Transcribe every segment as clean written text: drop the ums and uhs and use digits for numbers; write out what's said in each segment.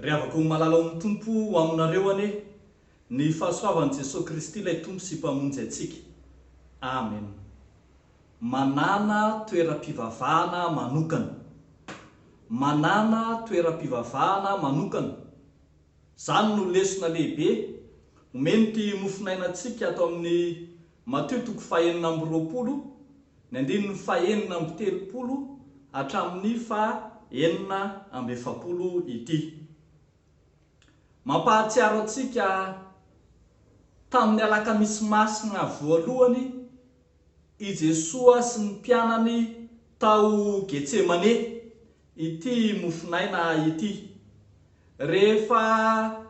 Riavako malala amin'ny tompo aminareo ane ny fahasoavan'i Jesosy Kristy ilay tompo sy mpamonjy antsika. Amen. Manana toeram-pivavahana manokana. Manana toeram-pivavahana manokana. Zany no lesona lehibe omeny ty mofinainantsika ato amin'ny Matteo 4:20, ny andininy 4:30 hatramin'ny 4:70 ity. Mampahatsiaro antsika tamin'ny alakamisy masina voalohany i Jesosy sy ny mpianany tao Getsemane ity mofinaina ity. Rehefa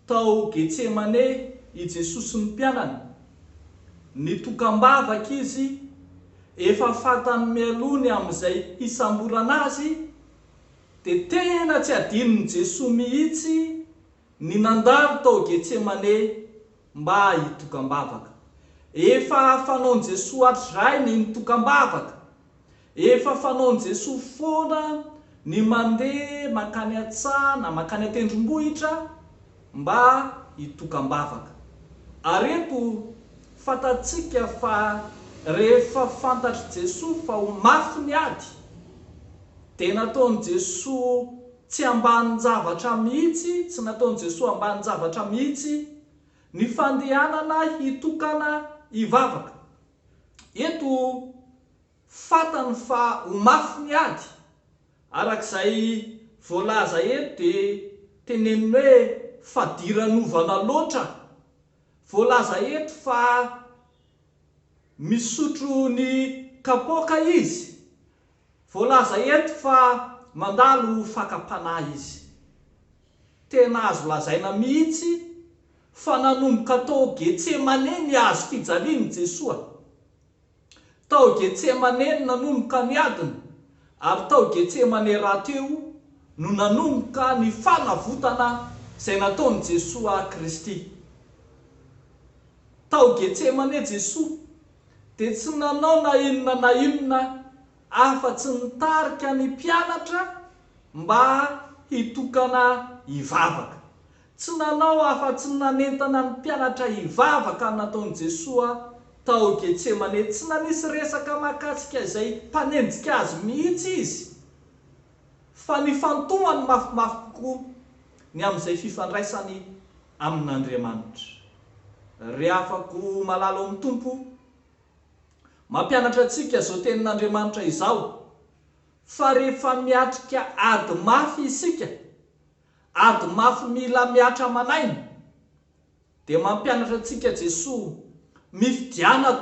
tao Getsemane i Jesosy sy ny mpianany, nitokam-bavaka izy, efa fantany mialony amin'izay hisamborana azy, de tena tsy adinony Jesosy mihitsy ny nandalo tao Getsemane mba hitokam-bavaka. Efa fanaon Jesosy hatrizay ny nitokam-bavaka. Efa fanaon Jesosy foana ny mandeha makany an-tsaha na makany an-tendrombohitra mba hitokam-bavaka. Ary eto fantatsika fa rehefa fantatry Jesosy fa ho mafy ny ady, de nataony Jesosy tsy ambany zavatra mihitsy, tsy nataony Jesosy ambany zavatra mihitsy ny fandehanana hitokana hivavaka. Eto fantany fa ho mafy ny ady, arak'izay voalaza eto de teneniny hoe fadiran'ovana loatra. Voalaza eto fa misotro ny kapoaka izy. Voalaza eto fa mandalo fakapana izy. Tena azo lazaina mihitsy fa nanomboka tao Getsemane ny azo fijaliany Jesosy. Tao Getsemane nanomboka ny adiny, ary tao Getsemane rahateo no nanomboka ny fanavotana izay nataony Jesosy Kristy. Tao Getsemane Jesosy de tsy nanao na inona afa-tsy nitarika ny mpianatra mba hitokana hivavaka. Tsy nanao afa-tsy nanentana ny mpianatra hivavaka nataony Jesosy tao Getsemane. Tsy nanisy resaka mahakasika izay mpanenjika azy mihitsy izy, fa ny fantomany mafimafy kokoa ny amin'izay fifandraisany amin'Andriamanitra. Riafako malala amin'ny tompo, mampianatra antsika izao tenin'Andriamanitra izao fa rehefa miatrika ady mafy isika, ady mafy mila miatra manainy, de mampianatra antsika Jesosy mifidiana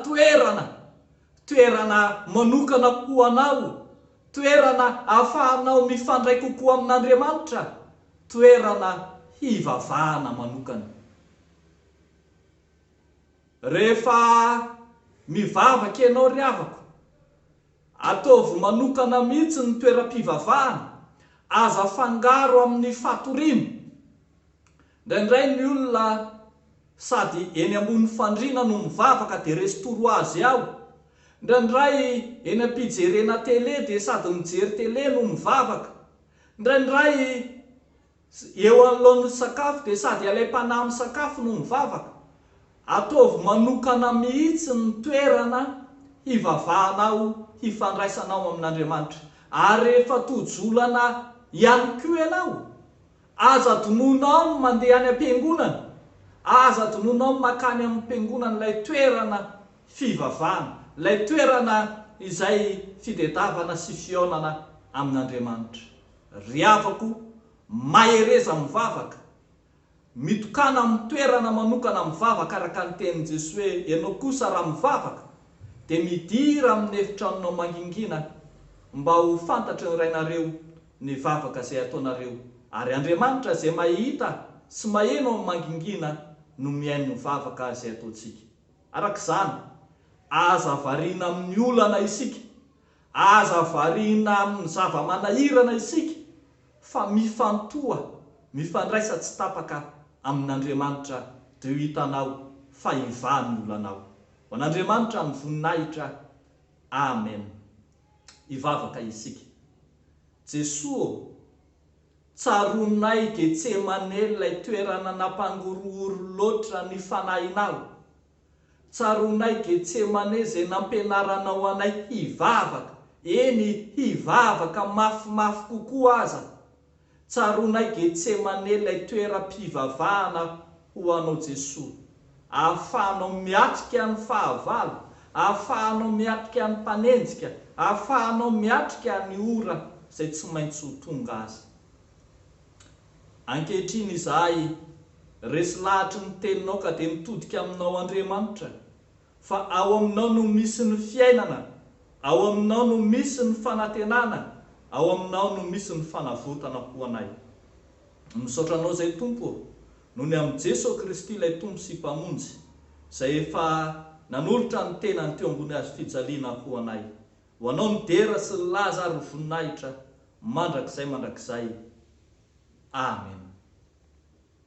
toerana manokana kokoa anao, toerana ahafahanao mifandray kokoa amin'Andriamanitra, toerana hivavahana manokana. Rehefa mivavaka ianao riavako, ataovy manokana mihitsy ny toeram-pivavahana, aza fangaro amin'ny fatoriana. Indraindray ny olona sady eny ambony fandriana no mivavaka de resy toro azy ao. Indraindray eny am-pijerena tele de sady mijery tele no mivavaka. Indraindray eo anoloan'ny sakafo de sady alaim-panahy amin'ny sakafo no mivavaka. Ataovy manokana mihitsy ny toerana hivavahanao, hifandraisanao amin'Andriamanitra. Ary rehefa tojolana ihany koa ianao, aza dononao ny mandeha any am-piangonana, aza dononao ny makany amin'ny mpiangonana, ilay toerana fivavahana, ilay toerana izay fitadiavana sy fihaonana amin'Andriamanitra. Riavako mahereza mivavaka, mitokana amin'ny toerana manokana mivavaka araka ny tenin' Jesosy hoe ianao kosa raha mivavaka de midira amin'ny efitranonao mangingina mba ho fantatry ny rainareo ny vavaka izay ataonareo. Ary Andriamanitra izay mahita sy maheno amin'ny mangingina no mihaino ny vavaka izay ataontsika. Arak'izany, aza variana amin'ny olana isika, aza variana amin'ny zava-manahirana isika, fa mifantoha, mifandraisa tsy tapaka amin'Andriamanitra de hitanao fa hivany olanao. Ho an'Andriamanitra ny voninahitra. Amen. Hivavaka isika. Jesosy tsaronay Getsemane ilay toerana nampangorohoro loatra ny fanahinao. Tsaronay Getsemane izay nampianaranao anay hivavaka, eny hivavaka mafimafy kokoa aza. Tsaronay Getsemane ilay toeram-pivavahana ho anao Jesosy. Ahafahanao miatrika ny fahavalo, ahafahanao miatrika ny mpanenjika, ahafahanao miatrika ny ora izay tsy maintsy ho tonga azy. Ankehitriny izahay resy lahatra ny teninao ka dia mitodika aminao Andriamanitra, fa ao aminao no misy ny fiainana, ao aminao no misy ny fanantenana, ao aminao no misy ny fanavotana ho anay. Misaotra anao izay Tompo, noho ny amin'ny Jesosy Kristy ilay Tompo sy mpamonjy, izay efa nanolotra ny tenany teo ambony hazo fijaliana ho anay. Ho anao ny dera sy ny laza ary voninahitra mandrakizay. Amen.